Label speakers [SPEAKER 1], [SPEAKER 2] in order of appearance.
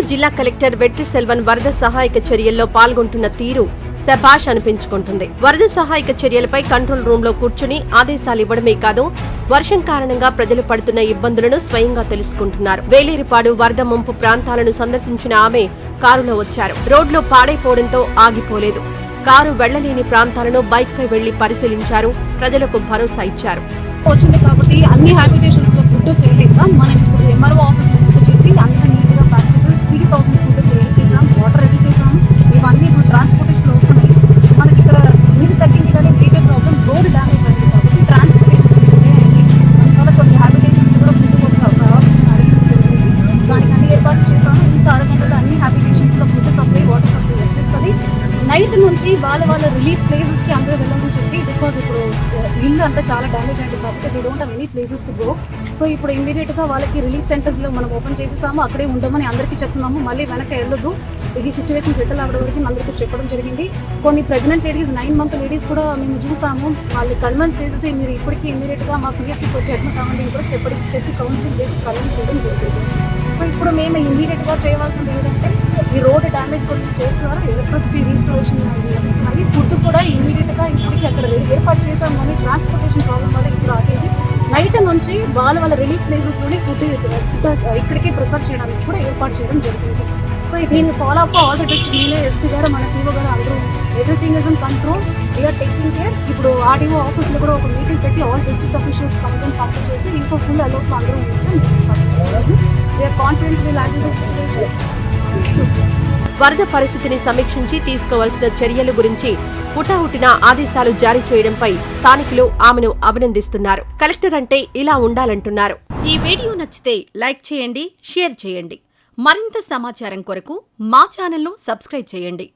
[SPEAKER 1] జిల్లా కలెక్టర్ వెట్రి సెల్వన్ వరద సహాయక చర్యల్లో పాల్గొంటున్న తీరు శభాష్ అనిపించుకుంటుంది. వరద సహాయక చర్యలపై కంట్రోల్ రూమ్ లో కూర్చుని ఆదేశాలు ఇవ్వడమే కాదు, వర్షం కారణంగా ప్రజలు పడుతున్న ఇబ్బందులను స్వయంగా తెలుసుకుంటున్నారు. వేలేరుపాడు వరద ముంపు ప్రాంతాలను సందర్శించిన ఆమె కారులో వచ్చారు. రోడ్లు పాడైపోవడంతో ఆగిపోలేదు. కారు వెళ్లలేని ప్రాంతాలను బైక్ పై వెళ్లి పరిశీలించారు. ప్రజలకు భరోసా ఇచ్చారు.
[SPEAKER 2] వచ్చింది కాబట్టి అన్ని హ్యాబిటేషన్స్ లో ఫుడ్ చేయలేక మనం ఇప్పుడు ఎంఆర్ఓ ఆఫీస్ లో ఫుడ్ చేసి అంత నీట్ గా ప్యాక్ చేసి 3000 ఫుడ్ రెడీ చేసాం, వాటర్ రెడీ చేసాం. ఇవన్నీ ఇప్పుడు ట్రాన్స్పోర్టేషన్ వస్తున్నాయి. మనకి ఇక్కడ నీరు తగ్గింది కానీ మేజర్ ప్రాబ్లం రోడ్ డ్యామేజ్ అయింది కాబట్టి ట్రాన్స్పోర్టేషన్ అయింది. అందువల్ల కొన్ని హ్యాబిటేషన్స్ కూడా ఫుడ్ దానికి అన్ని ఏర్పాటు చేసాము. ఇంకా అరగంటలో అన్ని హ్యాబిటేషన్స్ లో ఫుడ్ సప్లై, వాటర్ సప్లై వచ్చేస్తుంది. నైట్ నుంచి వాళ్ళ రిలీఫ్ ప్లేసెస్ కి అందరూ వెళ్ళమని చెప్పి, బికాస్ ఇప్పుడు ఇల్లు అంతా చాలా డ్యామేజ్ అయింది కాబట్టి they don't have any places to go. So ఇప్పుడు ఇమీడియట్ గా వాళ్ళకి రిలీఫ్ సెంటర్స్ లో మనం ఓపెన్ చేసేసాము. అక్కడే ఉండమని అందరికీ చెప్తున్నాము. మళ్ళీ వెనక వెళ్ళొద్దు, ఇది సిచ్యువేషన్ సెటిల్ అవ్వడం వరకు అందరికీ చెప్పడం జరిగింది. కొన్ని ప్రెగ్నెంట్ లేడీస్ 9 month లేడీస్ కూడా మేము చూసాము. వాళ్ళు కన్విన్స్ చేసేసి మీరు ఇప్పటికీ ఇమీడియట్ గా మా పిహెచ్సికి వచ్చి అడ్మిట్ అవ్వండి కూడా చెప్పి కౌన్సిలింగ్ చేసి కన్విన్స్ చేయడం జరుగుతుంది. సో ఇప్పుడు మేము ఇమీడియట్ గా చేయవలసింది ఏంటంటే, ఈ రోడ్ డ్యామేజ్ గురించి చేస్తున్నారు, ఎలక్ట్రిసిటీ రీస్టోరేషన్ నడుస్తున్నాయి. ఫుడ్ కూడా ఇమీడియట్ గా ఇప్పటికి అక్కడ ఏర్పాటు చేసాము. కానీ ట్రాన్స్పోర్టేషన్ ప్రాబ్లం వల్ల ఇప్పుడు ఆగేది. నైట్ నుంచి వాళ్ళ రిలీఫ్ ప్లేసెస్ లోనే ఫుడ్ ఇక్కడికి ప్రిపేర్ చేయడానికి కూడా ఏర్పాటు చేయడం జరుగుతుంది. సో దీన్ని follow up all the district SP గారు, మన టీఓ గారు అందరూ everything is in control, we are taking care. ఇప్పుడు ఆర్డీఓ ఆఫీస్ లో కూడా ఒక మీటింగ్ పెట్టి ఆల్ డిస్ట్రిక్ట్ అఫీషియల్స్ కన్సర్న్ పంపిణీ చేసి ఇంకో ఫుల్ అలర్ట్ లో అందరూ
[SPEAKER 1] వరద పరిస్థితిని సమీక్షించి తీసుకోవాల్సిన చర్యల గురించి హుటాహుటిన ఆదేశాలు జారీ చేయడంపై స్థానికులు ఆమెను అభినందిస్తున్నారు. కలెక్టర్ అంటే ఇలా ఉండాలంటున్నారు.
[SPEAKER 3] ఈ వీడియో నచ్చితే లైక్ చేయండి, షేర్ చేయండి. మరింత సమాచారం కొరకు మా ఛానల్ను సబ్స్క్రైబ్ చేయండి.